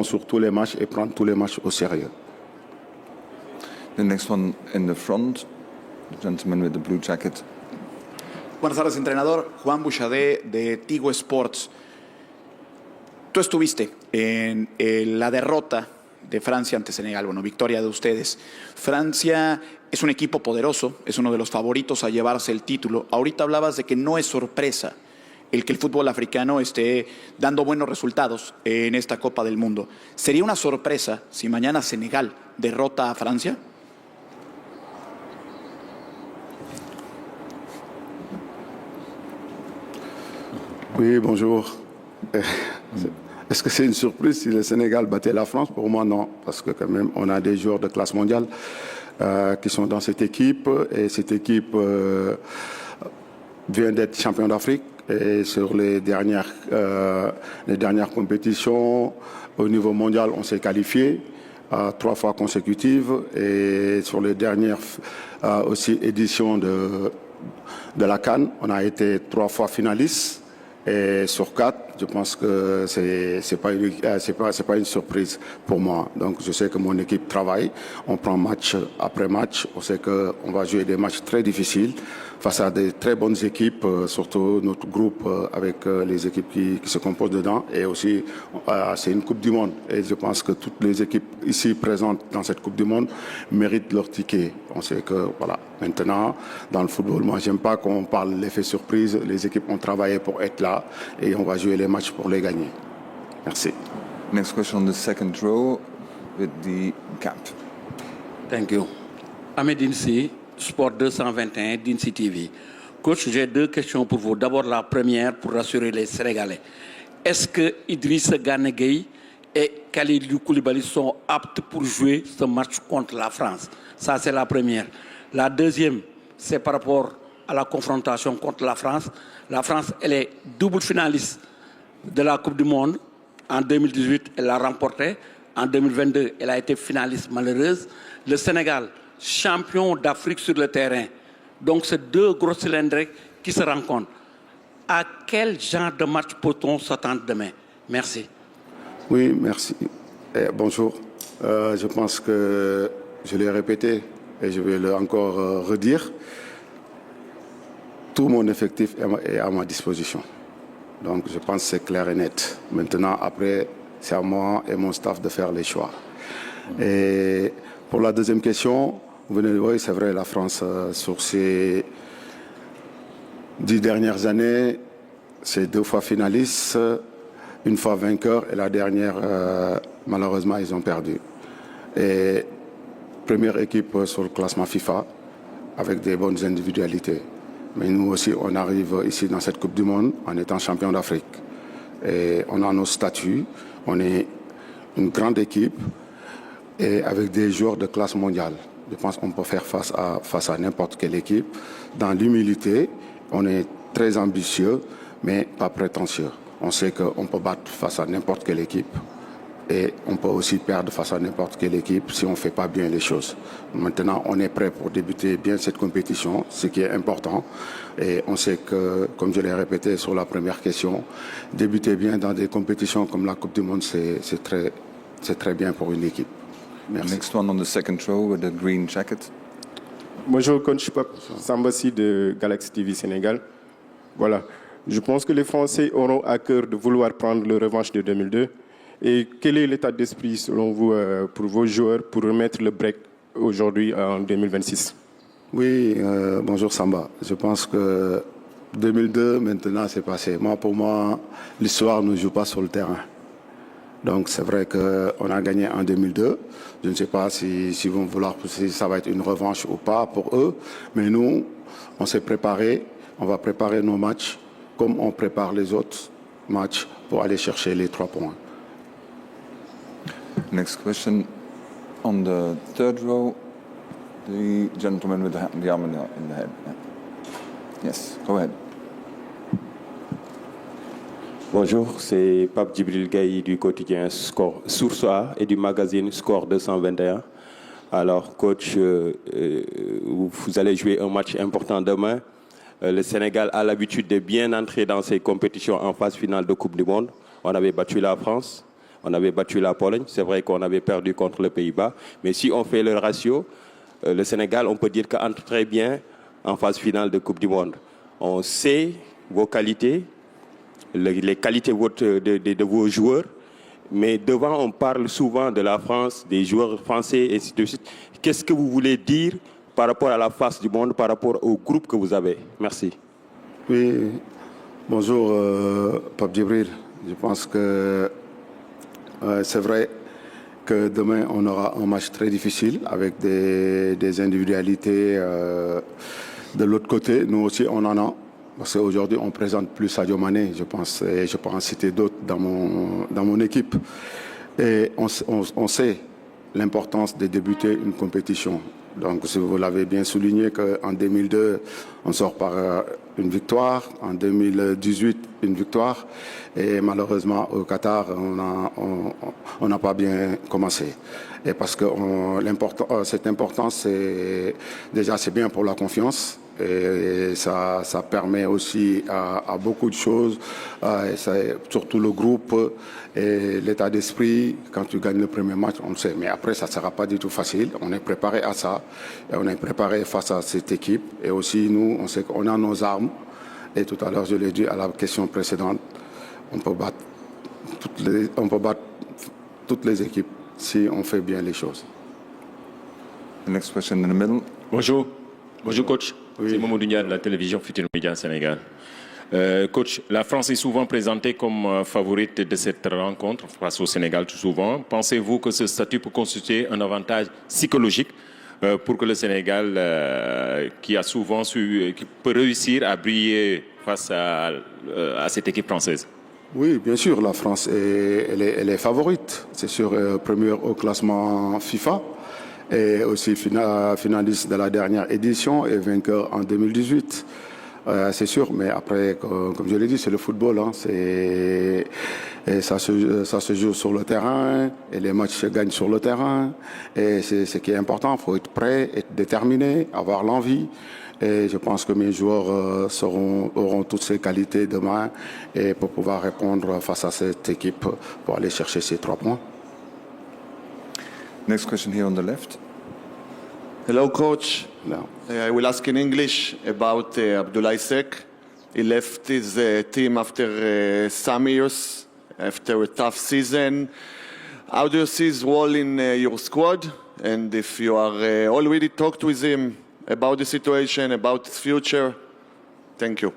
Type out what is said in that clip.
sur tous les matchs et prendre tous les matchs au sérieux. The next one in the front, the gentleman with the blue jacket. Buenas tardes, entrenador. Juan Bouchardé de Tigo Sports. Tú estuviste en la derrota de Francia ante Senegal, bueno, victoria de ustedes. Francia es un equipo poderoso, es uno de los favoritos a llevarse el título. Ahorita hablabas de que no es sorpresa el que el fútbol africano esté dando buenos resultados en esta Copa del Mundo. ¿Sería una sorpresa si mañana Senegal derrota a Francia? Oui, bonjour. Est-ce que c'est une surprise si le Sénégal battait la France? Pour moi, non, parce que quand même, on a des joueurs de classe mondiale qui sont dans cette équipe, et cette équipe vient d'être champion d'Afrique. Et sur les dernières compétitions au niveau mondial, on s'est qualifié 3 fois consécutives. Et sur les dernières aussi éditions de la CAN, on a été 3 fois finalistes. Et sur 4, je pense que c'est pas une surprise pour moi. Donc je sais que mon équipe travaille, on prend match après match, on sait qu'on va jouer des matchs très difficiles face à des très bonnes équipes, surtout notre groupe avec les équipes qui se composent dedans. Et aussi, c'est une Coupe du Monde. Et je pense que toutes les équipes ici présentes dans cette Coupe du Monde méritent leur ticket. On sait que, voilà, maintenant, dans le football, moi, j'aime pas qu'on parle de l'effet surprise. Les équipes ont travaillé pour être là et on va jouer les matchs pour les gagner. Merci. Next question on the second row with the cap. Thank you. Ahmed Dinsi, Sport 221, Dinsi TV. Coach, j'ai 2 questions pour vous. D'abord, la première pour rassurer les Sénégalais. Est-ce que Idrissa Gana Gueye et Kalidou Koulibaly sont aptes pour jouer ce match contre la France? Ça, c'est la première. La deuxième, c'est par rapport à la confrontation contre la France. La France, elle est double finaliste de la Coupe du Monde. En 2018, elle l'a remportée. En 2022, elle a été finaliste malheureuse. Le Sénégal, champion d'Afrique sur le terrain. Donc, c'est 2 gros cylindres qui se rencontrent. À quel genre de match peut-on s'attendre demain? Merci. Oui, merci. Bonjour. Je pense que je l'ai répété et je vais le encore redire. Tout mon effectif est à ma disposition. Donc, je pense que c'est clair et net. Maintenant, après, c'est à moi et mon staff de faire les choix. Et pour la deuxième question, vous venez de voir, c'est vrai, la France, sur ces 10 dernières années, c'est 2 fois finaliste, 1 fois vainqueur, et la dernière, malheureusement, ils ont perdu. Et première équipe sur le classement FIFA, avec des bonnes individualités. Mais nous aussi, on arrive ici dans cette Coupe du Monde en étant champion d'Afrique. Et on a nos statuts, on est une grande équipe et avec des joueurs de classe mondiale. Je pense qu'on peut faire face à n'importe quelle équipe. Dans l'humilité, on est très ambitieux, mais pas prétentieux. On sait qu'on peut battre face à n'importe quelle équipe. Et on peut aussi perdre face à n'importe quelle équipe si on ne fait pas bien les choses. Maintenant, on est prêt pour débuter bien cette compétition, ce qui est important. Et on sait que, comme je l'ai répété sur la première question, débuter bien dans des compétitions comme la Coupe du Monde, c'est très bien pour une équipe. Merci. Next one on the second row with the green jacket. Bonjour, coach Pape Sambassi de Galaxy TV Sénégal. Voilà, je pense que les Français auront à cœur de vouloir prendre le revanche de 2002. Et quel est l'état d'esprit, selon vous, pour vos joueurs pour remettre le break aujourd'hui en 2026? Oui, bonjour Samba. Je pense que 2002, maintenant, c'est passé. Pour moi, l'histoire ne joue pas sur le terrain. Donc, c'est vrai qu'on a gagné en 2002. Je ne sais pas si vont vouloir, si ça va être une revanche ou pas pour eux. Mais nous, on s'est préparé. On va préparer nos matchs comme on prépare les autres matchs pour aller chercher les 3 points. Next question on the third row, the gentleman with the arm in the head. Yeah. Yes, go ahead. Bonjour, c'est Pape Djibril Gaye du quotidien Source A et du magazine Score 221. Alors, coach, vous allez jouer un match important demain. Le Sénégal a l'habitude de bien entrer dans ces compétitions en phase finale de Coupe du Monde. On avait battu la France. On avait battu la Pologne. C'est vrai qu'on avait perdu contre les Pays-Bas. Mais si on fait le ratio, le Sénégal, on peut dire qu'entre très bien en phase finale de Coupe du Monde. On sait vos qualités, les qualités de vos joueurs. Mais devant, on parle souvent de la France, des joueurs français, et ainsi de suite. Qu'est-ce que vous voulez dire par rapport à la face du monde, par rapport au groupe que vous avez? Merci. Oui, bonjour, Pape Djibril. Je pense que c'est vrai que demain, on aura un match très difficile avec des individualités de l'autre côté. Nous aussi, on en a. Parce qu'aujourd'hui, on ne présente plus Sadio Mané, je pense, et je peux en citer d'autres dans mon équipe. Et on sait l'importance de débuter une compétition. Donc, vous l'avez bien souligné qu'en 2002, on sort par une victoire. En 2018, une victoire. Et malheureusement, au Qatar, on n'a pas bien commencé. Et parce que cette importance, c'est bien pour la confiance. Et ça permet aussi à beaucoup de choses, surtout le groupe et l'état d'esprit. Quand tu gagnes le premier match, on le sait. Mais après, ça ne sera pas du tout facile. On est préparé à ça. Et on est préparé face à cette équipe. Et aussi, nous, on sait qu'on a nos armes. Et tout à l'heure, je l'ai dit à la question précédente, on peut battre toutes les équipes si on fait bien les choses. The next question in the middle. Bonjour. Bonjour, coach. Oui. C'est Mamadou Nia de la télévision Futur Média Sénégal. Coach, la France est souvent présentée comme favorite de cette rencontre face au Sénégal tout souvent. Pensez-vous que ce statut peut constituer un avantage psychologique pour que le Sénégal, qui peut réussir à briller face à cette équipe française? Oui, bien sûr, la France elle est favorite. C'est sûr, première au classement FIFA. Et aussi finaliste de la dernière édition et vainqueur en 2018. C'est sûr, mais après, comme je l'ai dit, c'est le football. Hein, et ça se joue sur le terrain et les matchs se gagnent sur le terrain. Et c'est ce qui est important, il faut être prêt, être déterminé, avoir l'envie. Et je pense que mes joueurs auront toutes ces qualités demain et pour pouvoir répondre face à cette équipe pour aller chercher ces 3 points. Next question here on the left. Hello, coach. No. I will ask in English about Abdoulaye Seck. He left his team after some years, after a tough season. How do you see his role in your squad? And if you are already talked with him about the situation, about his future? Thank you.